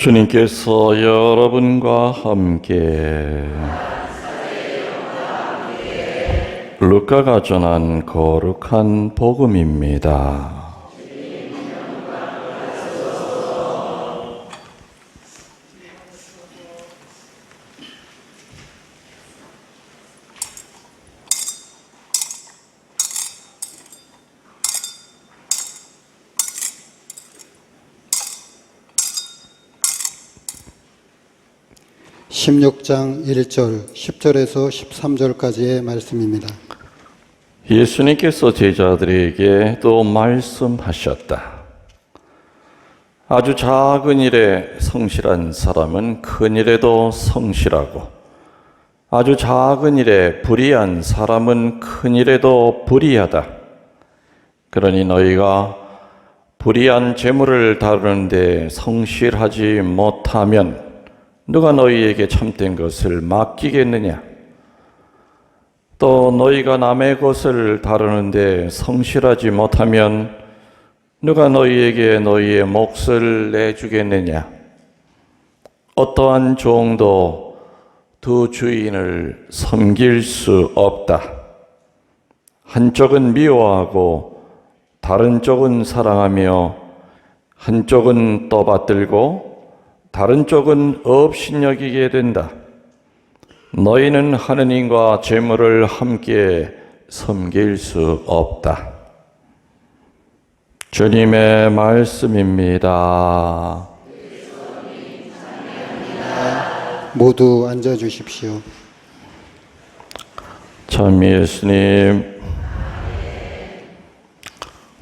주님께서 여러분과 함께 루카가 전한 거룩한 복음입니다. (16장) 1절 10절에서 13절까지의 말씀입니다. 예수님께서 제자들에게 또 말씀하셨다. 아주 작은 일에 성실한 사람은 큰 일에도 성실하고, 아주 작은 일에 불의한 사람은 큰 일에도 불의하다. 그러니 너희가 불의한 재물을 다루는데 성실하지 못하면 누가 너희에게 참된 것을 맡기겠느냐? 또 너희가 남의 것을 다루는데 성실하지 못하면 누가 너희에게 너희의 몫을 내주겠느냐? 어떠한 종도 두 주인을 섬길 수 없다. 한쪽은 미워하고 다른 쪽은 사랑하며, 한쪽은 떠받들고 다른 쪽은 업신여기게 된다. 너희는 하느님과 재물을 함께 섬길 수 없다. 주님의 말씀입니다. 모두 앉아 주십시오. 참 예수님,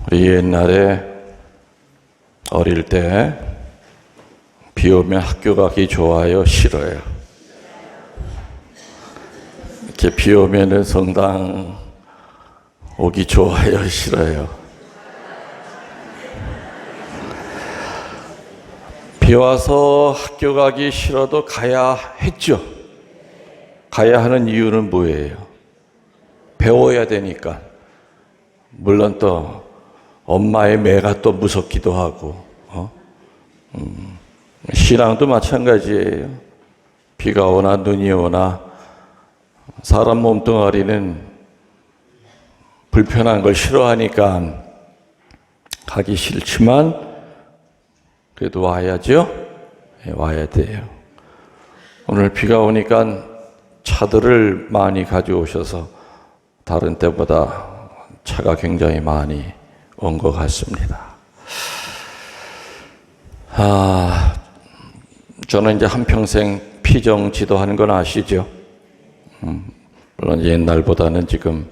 우리 옛날에 어릴 때 비 오면 학교 가기 좋아요, 싫어요? 이렇게 비 오면은 성당 오기 좋아요, 싫어요? 비 와서 학교 가기 싫어도 가야 했죠. 가야 하는 이유는 뭐예요? 배워야 되니까. 물론 또 엄마의 매가 또 무섭기도 하고, 신앙도 마찬가지예요. 비가 오나 눈이 오나 사람 몸뚱아리는 불편한 걸 싫어하니까 가기 싫지만 그래도 와야죠. 와야 돼요. 오늘 비가 오니까 차들을 많이 가져오셔서 다른 때보다 차가 굉장히 많이 온 것 같습니다. 저는 이제 한평생 피정 지도하는 건 아시죠? 물론 옛날보다는 지금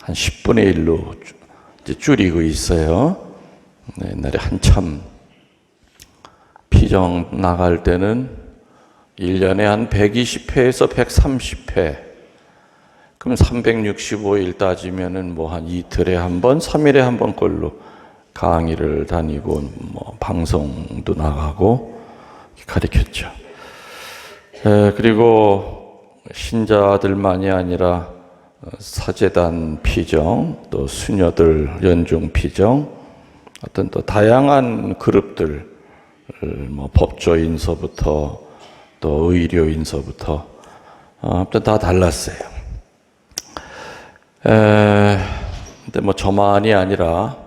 한 10분의 1로 이제 줄이고 있어요. 옛날에 한참 피정 나갈 때는 1년에 한 120회에서 130회, 그럼 365일 따지면은 뭐 한 이틀에 한 번, 3일에 한 번 꼴로 강의를 다니고 뭐 방송도 나가고 가르쳤죠. 그리고 신자들만이 아니라 사제단 피정, 또 수녀들 연중 피정, 어떤 또 다양한 그룹들, 뭐 법조인서부터 또 의료인서부터 아무튼 다 달랐어요. 근데 뭐 저만이 아니라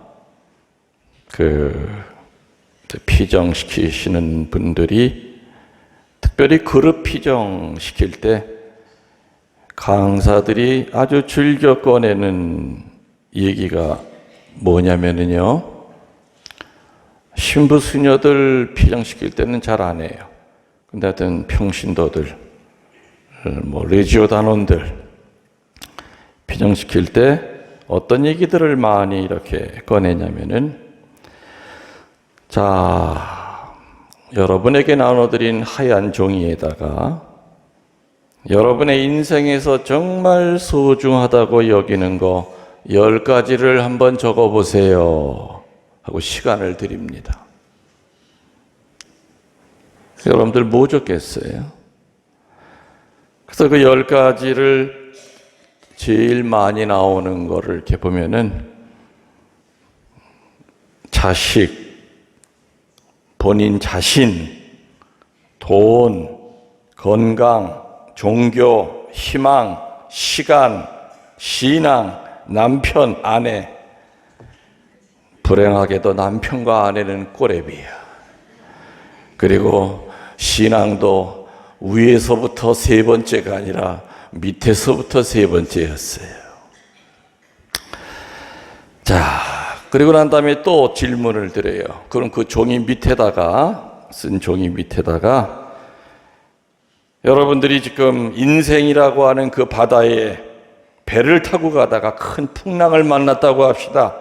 피정시키시는 분들이 특별히 그룹 피정시킬 때 강사들이 아주 즐겨 꺼내는 얘기가 뭐냐면요, 신부 수녀들 피정시킬 때는 잘 안 해요. 근데 하여튼 평신도들, 뭐 레지오 단원들 피정시킬 때 어떤 얘기들을 많이 이렇게 꺼내냐면은, 자, 여러분에게 나눠드린 하얀 종이에다가 여러분의 인생에서 정말 소중하다고 여기는 거 10가지를 한번 적어보세요 하고 시간을 드립니다. 여러분들 뭐 적겠어요? 그래서 그 10가지를 제일 많이 나오는 거를 이렇게 보면은 자식, 본인 자신, 돈, 건강, 종교, 희망, 시간, 신앙, 남편, 아내. 불행하게도 남편과 아내는 꼬레비야. 그리고 신앙도 위에서부터 세 번째가 아니라 밑에서부터 세 번째였어요. 자, 그리고 난 다음에 또 질문을 드려요. 그럼 그 종이 밑에다가, 쓴 종이 밑에다가 여러분들이 지금 인생이라고 하는 그 바다에 배를 타고 가다가 큰 풍랑을 만났다고 합시다.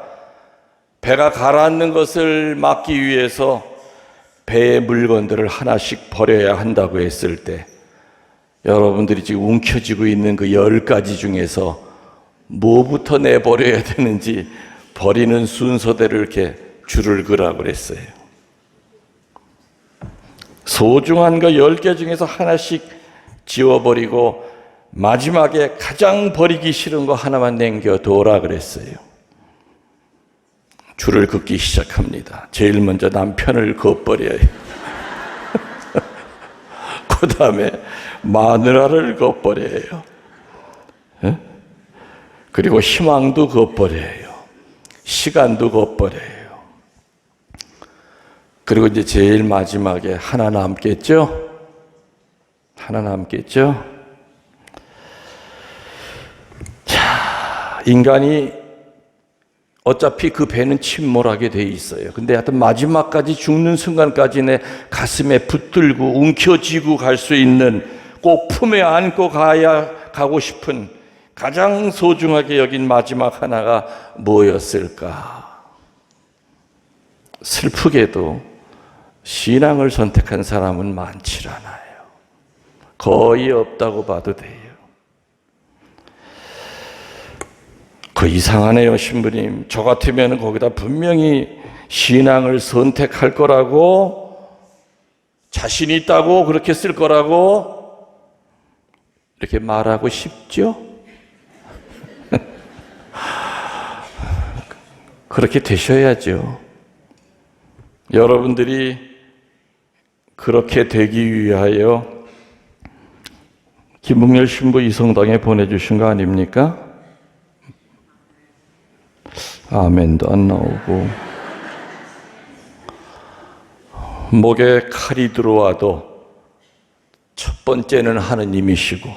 배가 가라앉는 것을 막기 위해서 배의 물건들을 하나씩 버려야 한다고 했을 때 여러분들이 지금 움켜쥐고 있는 그 10가지 중에서 뭐부터 내버려야 되는지 버리는 순서대로 이렇게 줄을 그으라고 그랬어요. 소중한 거 10개 중에서 하나씩 지워버리고 마지막에 가장 버리기 싫은 거 하나만 남겨둬라 그랬어요. 줄을 긋기 시작합니다. 제일 먼저 남편을 그어버려요. 그 다음에 마누라를 그어버려요. 그리고 희망도 그어버려요. 시간도 그어버려요. 그리고 이제 제일 마지막에 하나 남겠죠? 하나 남겠죠? 자, 인간이 어차피 그 배는 침몰하게 돼 있어요. 근데 하여튼 마지막까지 죽는 순간까지 내 가슴에 붙들고 움켜쥐고 갈 수 있는, 꼭 품에 안고 가고 싶은 가장 소중하게 여긴 마지막 하나가 뭐였을까? 슬프게도 신앙을 선택한 사람은 많지 않아요. 거의 없다고 봐도 돼요. 그 이상하네요, 신부님. 저 같으면 거기다 분명히 신앙을 선택할 거라고, 자신 있다고, 그렇게 쓸 거라고 이렇게 말하고 싶죠? 그렇게 되셔야죠. 여러분들이 그렇게 되기 위하여 김웅열 신부 이성당에 보내주신 거 아닙니까? 아멘도 안 나오고, 목에 칼이 들어와도 첫 번째는 하느님이시고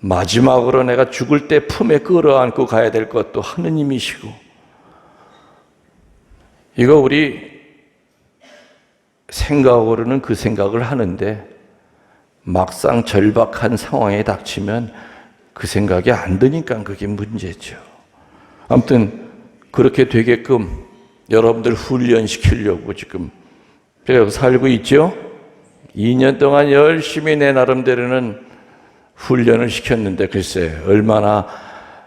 마지막으로 내가 죽을 때 품에 끌어안고 가야 될 것도 하느님이시고, 이거 우리 생각으로는 그 생각을 하는데 막상 절박한 상황에 닥치면 그 생각이 안 드니까 그게 문제죠. 아무튼 그렇게 되게끔 여러분들 훈련시키려고 지금 제가 여기 살고 있죠. 2년 동안 열심히 내 나름대로는 훈련을 시켰는데 글쎄 얼마나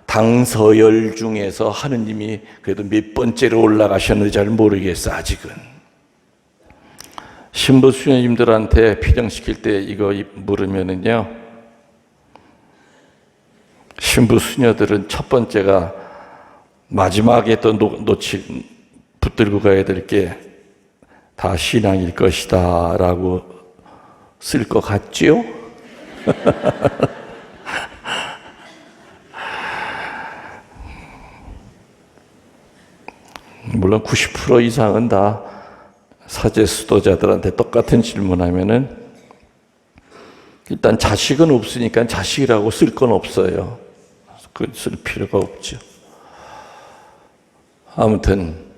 당서열 중에서 하느님이 그래도 몇 번째로 올라가셨는지 잘 모르겠어. 아직은 신부 수녀님들한테 피정시킬 때 이거 물으면은요, 신부 수녀들은 첫 번째가 마지막에 또 붙들고 가야 될 게 다 신앙일 것이다 라고 쓸 것 같지요? 물론 90% 이상은 다 사제 수도자들한테 똑같은 질문하면은 일단 자식은 없으니까 자식이라고 쓸 건 없어요. 그 쓸 필요가 없죠. 아무튼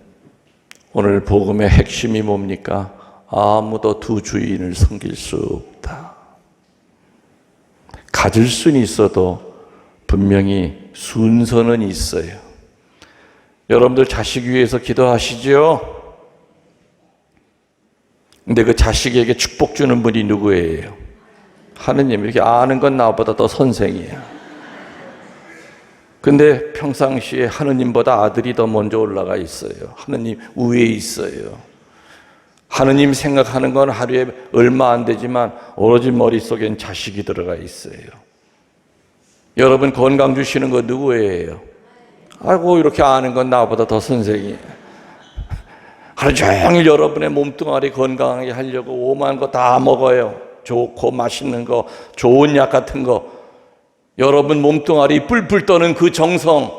오늘 복음의 핵심이 뭡니까? 아무도 두 주인을 섬길 수 없다. 가질 수는 있어도 분명히 순서는 있어요. 여러분들 자식 위해서 기도하시죠? 근데 그 자식에게 축복 주는 분이 누구예요? 하느님. 이렇게 아는 건 나보다 더 선생이에요. 근데 평상시에 하느님보다 아들이 더 먼저 올라가 있어요. 하느님 위에 있어요. 하느님 생각하는 건 하루에 얼마 안 되지만 오로지 머릿속엔 자식이 들어가 있어요. 여러분 건강 주시는 거 누구예요? 아이고 이렇게 아는 건 나보다 더 선생이에요. 하루 종일 여러분의 몸뚱아리 건강하게 하려고 오만 거 다 먹어요. 좋고 맛있는 거, 좋은 약 같은 거. 여러분 몸뚱아리 뿔뿔 떠는 그 정성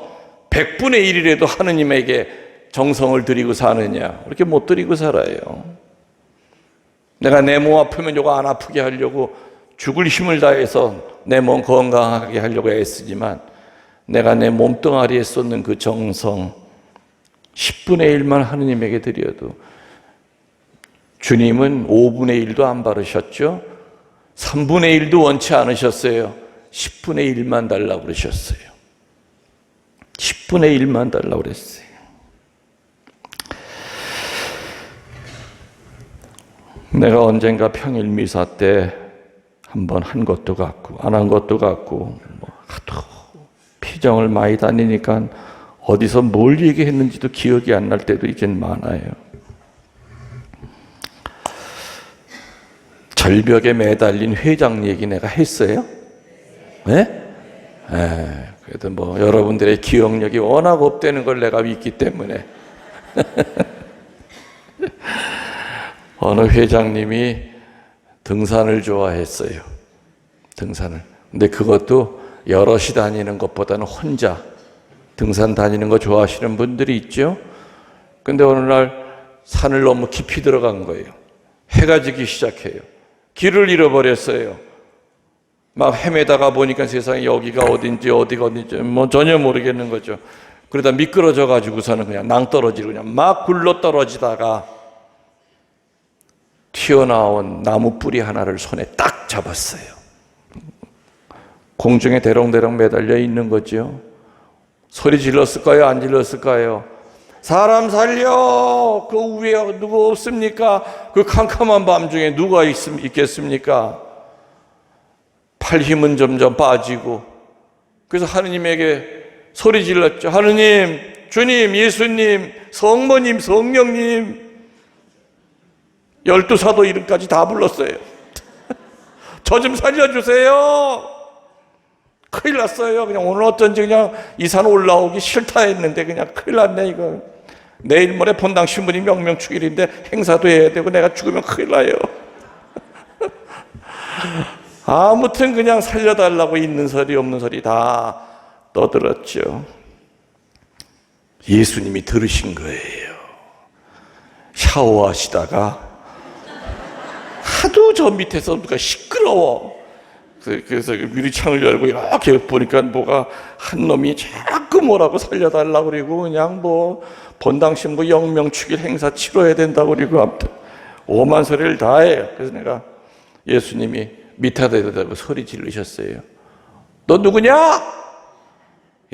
100분의 1이라도 하느님에게 정성을 드리고 사느냐? 그렇게 못 드리고 살아요. 내가 내 몸 아프면 이거 안 아프게 하려고 죽을 힘을 다해서 내 몸 건강하게 하려고 애쓰지만 내가 내 몸뚱아리에 쏟는 그 정성 10분의 1만 하느님에게 드려도 주님은 5분의 1도 안 바르셨죠. 3분의 1도 원치 않으셨어요. 10분의 1만 달라고 그러셨어요. 10분의 1만 달라고 그랬어요. 내가 언젠가 평일 미사 때 한번 한 것도 같고 안 한 것도 같고 하도 피정을 많이 다니니까 어디서 뭘 얘기했는지도 기억이 안 날 때도 이젠 많아요. 절벽에 매달린 회장 얘기 내가 했어요? 네? 그래도 여러분들의 기억력이 워낙 없다는 걸 내가 믿기 때문에 어느 회장님이 등산을 좋아했어요. 등산을. 근데 그것도 여럿이 다니는 것보다는 혼자 등산 다니는 거 좋아하시는 분들이 있죠. 근데 어느 날 산을 너무 깊이 들어간 거예요. 해가 지기 시작해요. 길을 잃어버렸어요. 막 헤매다가 보니까 세상에 여기가 어딘지 어디가 어딘지 전혀 모르겠는 거죠. 그러다 미끄러져 가지고서는 그냥 낭떠러지로 그냥 막 굴러 떨어지다가 튀어나온 나무 뿌리 하나를 손에 딱 잡았어요. 공중에 대롱대롱 매달려 있는 거죠. 소리 질렀을까요? 안 질렀을까요? 사람 살려! 그 위에 누구 없습니까? 그 캄캄한 밤중에 누가 있겠습니까? 팔 힘은 점점 빠지고 그래서 하느님에게 소리 질렀죠. 하느님, 주님, 예수님, 성모님, 성령님 12사도 이름까지 다 불렀어요. 저 좀 살려주세요. 큰일 났어요. 그냥 오늘 어쩐지 그냥 이 산 올라오기 싫다 했는데 그냥 큰일 났네 이거. 내일 모레 본당 신분이 명명축일인데 행사도 해야 되고 내가 죽으면 큰일 나요. 아무튼 그냥 살려달라고 있는 소리 없는 소리 다 떠들었죠. 예수님이 들으신 거예요. 샤워하시다가 하도 저 밑에서 누가 시끄러워. 그래서 유리창을 열고 이렇게 보니까 뭐가 한 놈이 자꾸 뭐라고 살려달라고 그러고 그냥 본당 신부 영명축일 행사 치러야 된다고 그러고 아무튼 오만 소리를 다 해요. 그래서 내가 예수님이 밑에다 대고 소리 지르셨어요. 너 누구냐?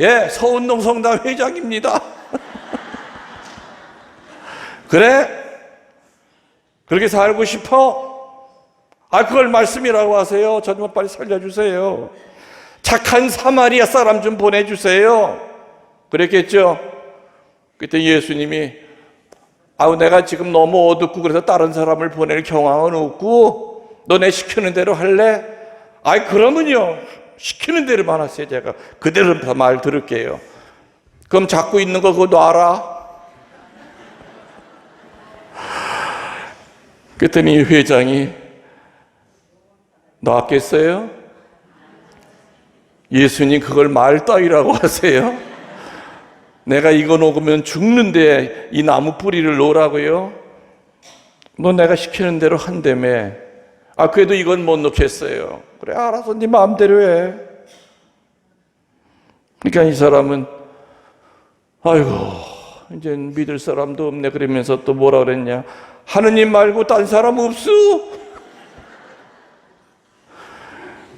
예, 서운동 성당 회장입니다. 그래? 그렇게 살고 싶어? 그걸 말씀이라고 하세요. 저 좀 빨리 살려주세요. 착한 사마리아 사람 좀 보내주세요. 그랬겠죠? 그때 예수님이 내가 지금 너무 어둡고 그래서 다른 사람을 보낼 경황은 없고 너네 시키는 대로 할래? 그러면요 시키는 대로만 하세요. 제가 그대로 다 말 들을게요. 그럼 잡고 있는 거 그거 놔라. 그랬더니 회장이 놨겠어요? 예수님 그걸 말 따위라고 하세요? 내가 이거 녹으면 죽는데 이 나무 뿌리를 놓으라고요? 너 내가 시키는 대로 한다며. 그래도 이건 못 놓겠어요. 그래 알아서 네 마음대로 해. 그러니까 이 사람은 아이고 이제 믿을 사람도 없네 그러면서 또 뭐라 그랬냐. 하느님 말고 딴 사람 없어.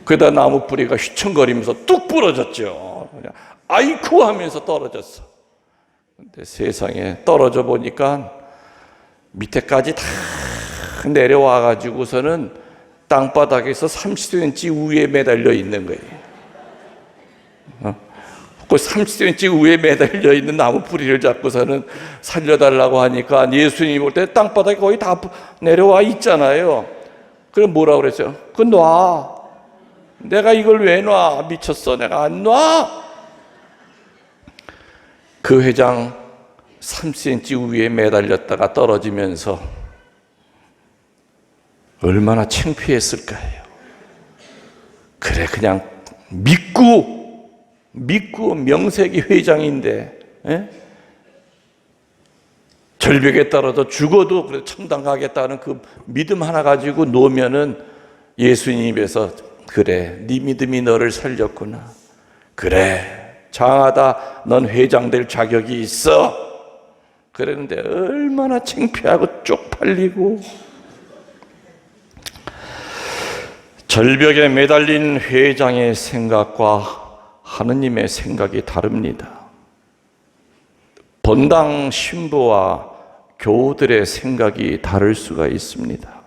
그러다 나무 뿌리가 휘청거리면서 뚝 부러졌죠. 그냥 아이쿠 하면서 떨어졌어. 근데 세상에 떨어져 보니까 밑에까지 다 내려와 가지고서는 땅바닥에서 30cm 위에 매달려 있는 거예요. 그 30cm 위에 매달려 있는 나무 뿌리를 잡고서는 살려달라고 하니까 예수님이 볼 때 땅바닥에 거의 다 내려와 있잖아요. 그럼 뭐라고 그랬죠? 그건 놔. 내가 이걸 왜 놔? 미쳤어. 내가 안 놔. 그 회장 3cm 위에 매달렸다가 떨어지면서 얼마나 창피했을까요? 그래, 그냥 믿고 명색이 회장인데, 절벽에 떨어져 죽어도 그래 천당 가겠다는 그 믿음 하나 가지고 놓으면은 예수님 입에서 그래, 네 믿음이 너를 살렸구나. 그래, 장하다, 넌 회장 될 자격이 있어. 그랬는데 얼마나 창피하고 쪽팔리고. 절벽에 매달린 회장의 생각과 하느님의 생각이 다릅니다. 본당 신부와 교우들의 생각이 다를 수가 있습니다.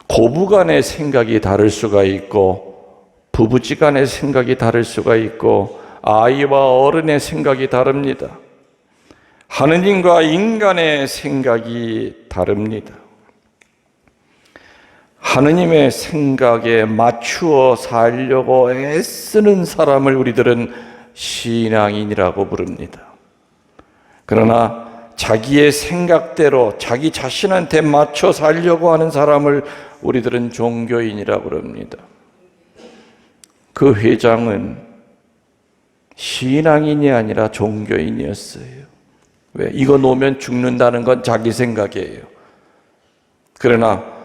고부간의 생각이 다를 수가 있고, 부부지간의 생각이 다를 수가 있고, 아이와 어른의 생각이 다릅니다. 하느님과 인간의 생각이 다릅니다. 하느님의 생각에 맞추어 살려고 애쓰는 사람을 우리들은 신앙인이라고 부릅니다. 그러나 자기의 생각대로 자기 자신한테 맞춰 살려고 하는 사람을 우리들은 종교인이라고 부릅니다. 그 회장은 신앙인이 아니라 종교인이었어요. 왜? 이거 놓으면 죽는다는 건 자기 생각이에요. 그러나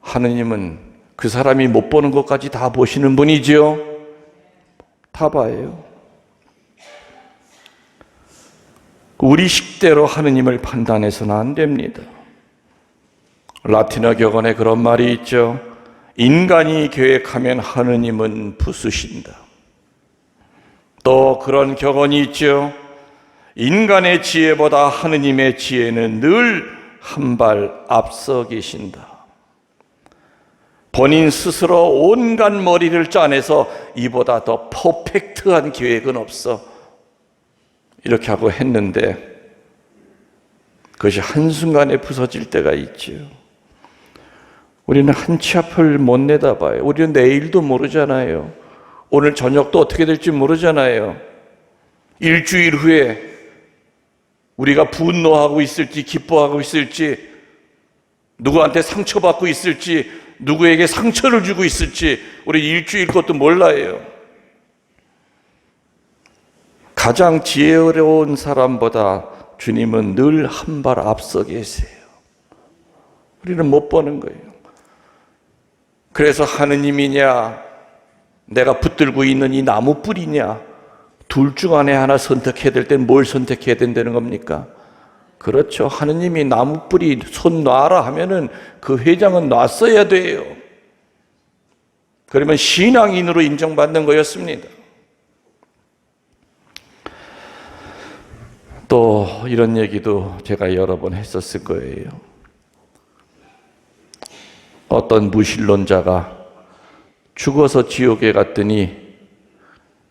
하느님은 그 사람이 못 보는 것까지 다 보시는 분이지요. 다 봐요. 우리 식대로 하느님을 판단해서는 안 됩니다. 라틴어 격언에 그런 말이 있죠. 인간이 계획하면 하느님은 부수신다. 또 그런 격언이 있죠. 인간의 지혜보다 하느님의 지혜는 늘 한 발 앞서 계신다. 본인 스스로 온갖 머리를 짜내서 이보다 더 퍼펙트한 계획은 없어. 이렇게 하고 했는데 그것이 한순간에 부서질 때가 있죠. 우리는 한 치 앞을 못 내다봐요. 우리는 내일도 모르잖아요. 오늘 저녁도 어떻게 될지 모르잖아요. 일주일 후에 우리가 분노하고 있을지 기뻐하고 있을지, 누구한테 상처받고 있을지, 누구에게 상처를 주고 있을지 우리 일주일 것도 몰라요. 가장 지혜로운 사람보다 주님은 늘 한 발 앞서 계세요. 우리는 못 보는 거예요. 그래서 하느님이냐 내가 붙들고 있는 이 나무 뿌리냐, 둘 중 안에 하나 선택해야 될 땐 뭘 선택해야 된다는 겁니까? 그렇죠. 하느님이 나무 뿌리 손 놔라 하면은 그 회장은 놨어야 돼요. 그러면 신앙인으로 인정받는 거였습니다. 또 이런 얘기도 제가 여러 번 했었을 거예요. 어떤 무신론자가 죽어서 지옥에 갔더니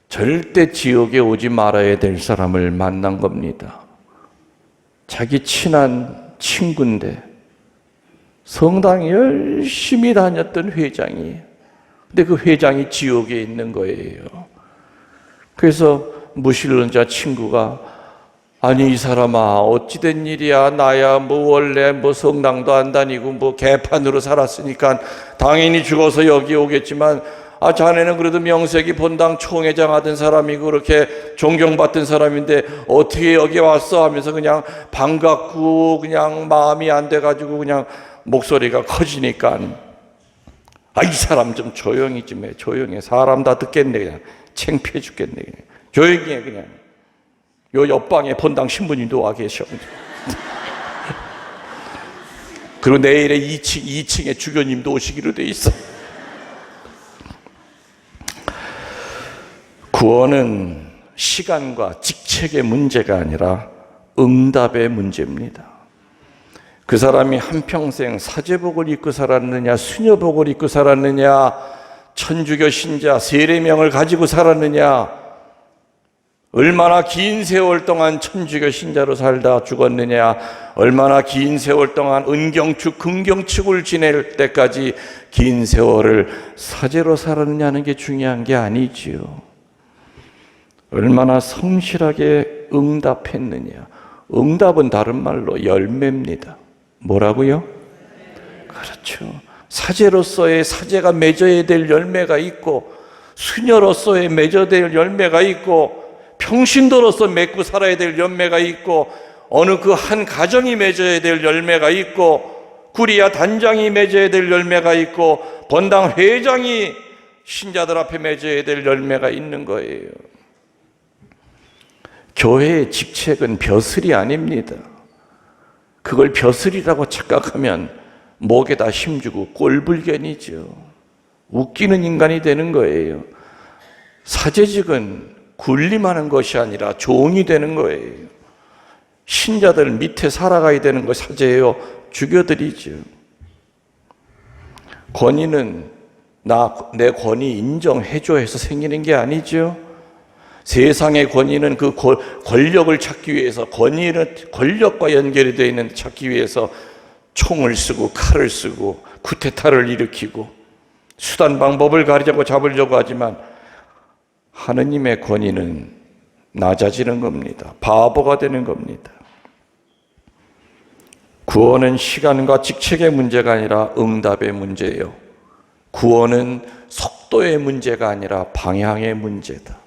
절대 지옥에 오지 말아야 될 사람을 만난 겁니다. 자기 친한 친구인데 성당 열심히 다녔던 회장이, 근데 그 회장이 지옥에 있는 거예요. 그래서 무신론자 친구가 아니 이 사람아 어찌된 일이야, 나야 뭐 원래 뭐 성당도 안 다니고 뭐 개판으로 살았으니까 당연히 죽어서 여기 오겠지만 자네는 그래도 명색이 본당 총회장 하던 사람이고 그렇게 존경받던 사람인데 어떻게 여기 왔어 하면서 그냥 반갑고 그냥 마음이 안 돼가지고 그냥 목소리가 커지니까 이 사람 좀 조용히 좀 해. 조용히 해. 사람 다 듣겠네. 그냥 창피해 죽겠네. 그냥 조용히 해. 그냥 요 옆방에 본당 신부님도 와 계셔. 그리고 내일에 2층에 주교님도 오시기로 돼 있어. 구원은 시간과 직책의 문제가 아니라 응답의 문제입니다. 그 사람이 한평생 사제복을 입고 살았느냐, 수녀복을 입고 살았느냐, 천주교 신자 세례명을 가지고 살았느냐, 얼마나 긴 세월 동안 천주교 신자로 살다 죽었느냐, 얼마나 긴 세월 동안 은경축, 금경축을 지낼 때까지 긴 세월을 사제로 살았느냐는 게 중요한 게 아니지요. 얼마나 성실하게 응답했느냐? 응답은 다른 말로 열매입니다. 뭐라고요? 그렇죠. 사제로서의 사제가 맺어야 될 열매가 있고, 수녀로서의 맺어야 될 열매가 있고, 평신도로서 맺고 살아야 될 열매가 있고, 어느 그 한 가정이 맺어야 될 열매가 있고, 구리야 단장이 맺어야 될 열매가 있고, 본당 회장이 신자들 앞에 맺어야 될 열매가 있는 거예요. 교회의 직책은 벼슬이 아닙니다. 그걸 벼슬이라고 착각하면 목에다 힘주고 꼴불견이죠. 웃기는 인간이 되는 거예요. 사제직은 군림하는 것이 아니라 종이 되는 거예요. 신자들 밑에 살아가야 되는 거 사제예요. 죽여드리죠. 권위는 내 권위 인정해줘 해서 생기는 게 아니죠. 세상의 권위는 그 권력을 찾기 위해서, 권위는 권력과 연결이 되어 있는 찾기 위해서 총을 쓰고 칼을 쓰고 쿠데타를 일으키고 수단 방법을 가리자고 잡으려고 하지만, 하느님의 권위는 낮아지는 겁니다. 바보가 되는 겁니다. 구원은 시간과 직책의 문제가 아니라 응답의 문제예요. 구원은 속도의 문제가 아니라 방향의 문제다.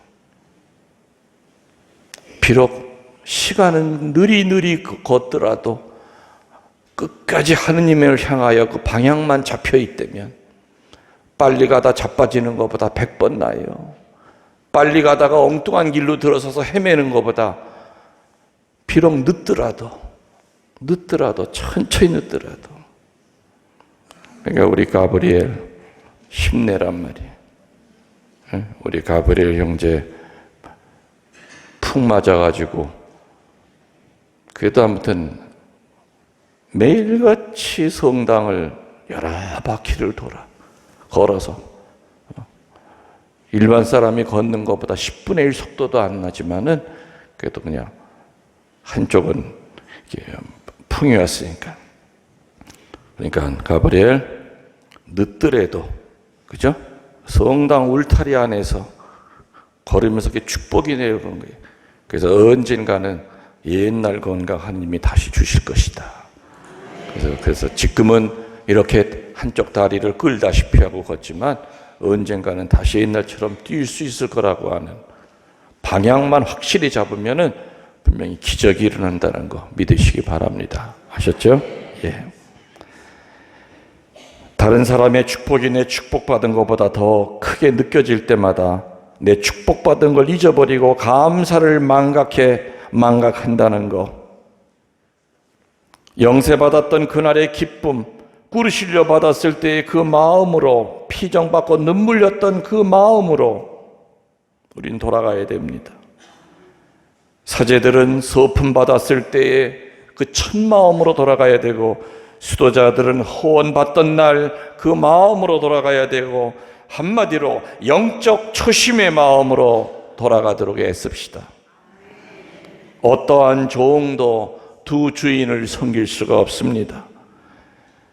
비록 시간은 느리느리 걷더라도 끝까지 하느님을 향하여 그 방향만 잡혀 있다면 빨리 가다 자빠지는 것보다 100번 나아요. 빨리 가다가 엉뚱한 길로 들어서서 헤매는 것보다 비록 늦더라도 천천히 늦더라도, 그러니까 우리 가브리엘 힘내란 말이에요. 우리 가브리엘 형제 푹 맞아가지고 그래도 아무튼 매일같이 성당을 여러 바퀴를 걸어서 일반 사람이 걷는 것보다 10분의 1 속도도 안 나지만은 그래도 그냥 한쪽은 풍이 왔으니까. 그러니까 가브리엘 늦더라도, 그죠? 성당 울타리 안에서 걸으면서 축복이 내려오는 거예요. 그래서 언젠가는 옛날 건강 하느님이 다시 주실 것이다. 그래서 지금은 이렇게 한쪽 다리를 끌다시피 하고 걷지만 언젠가는 다시 옛날처럼 뛸 수 있을 거라고 하는 방향만 확실히 잡으면은 분명히 기적이 일어난다는 거 믿으시기 바랍니다. 아셨죠? 예. 다른 사람의 축복이 내 축복받은 것보다 더 크게 느껴질 때마다 내 축복받은 걸 잊어버리고 감사를 망각한다는 거. 영세받았던 그날의 기쁨, 꾸르실려 받았을 때의 그 마음으로, 피정받고 눈물 흘렸던 그 마음으로 우린 돌아가야 됩니다. 사제들은 서품 받았을 때의 그 첫 마음으로 돌아가야 되고, 수도자들은 호원 받던 날 그 마음으로 돌아가야 되고, 한마디로 영적 초심의 마음으로 돌아가도록 애씁시다. 어떠한 종도 두 주인을 섬길 수가 없습니다.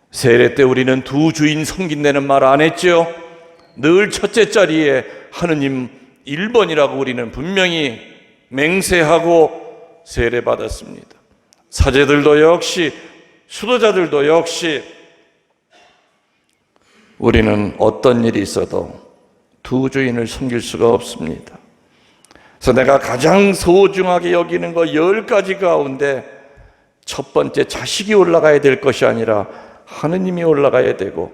세례 때 우리는 두 주인 섬긴다는 말 안 했죠? 늘 첫째 자리에 하느님 1번이라고 우리는 분명히 맹세하고 세례받았습니다. 사제들도 역시, 수도자들도 역시 우리는 어떤 일이 있어도 두 주인을 섬길 수가 없습니다. 그래서 내가 가장 소중하게 여기는 거 10가지 가운데 첫 번째, 자식이 올라가야 될 것이 아니라 하느님이 올라가야 되고,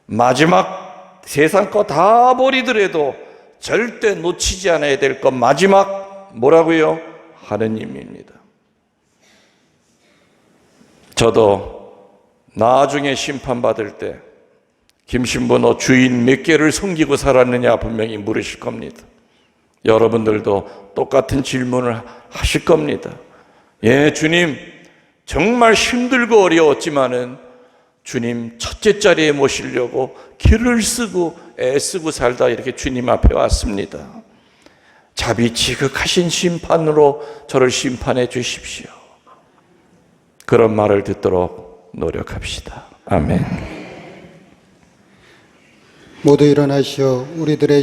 마지막 세상 거 다 버리더라도 절대 놓치지 않아야 될 것, 마지막 뭐라고요? 하느님입니다. 저도 나중에 심판받을 때 김신부 너 주인 몇 개를 섬기고 살았느냐 분명히 물으실 겁니다. 여러분들도 똑같은 질문을 하실 겁니다. 예, 주님 정말 힘들고 어려웠지만은 주님 첫째 자리에 모시려고 길을 쓰고 애쓰고 살다 이렇게 주님 앞에 왔습니다. 자비지극하신 심판으로 저를 심판해 주십시오. 그런 말을 듣도록 노력합시다. 아멘. 모두 일어나시어 우리들의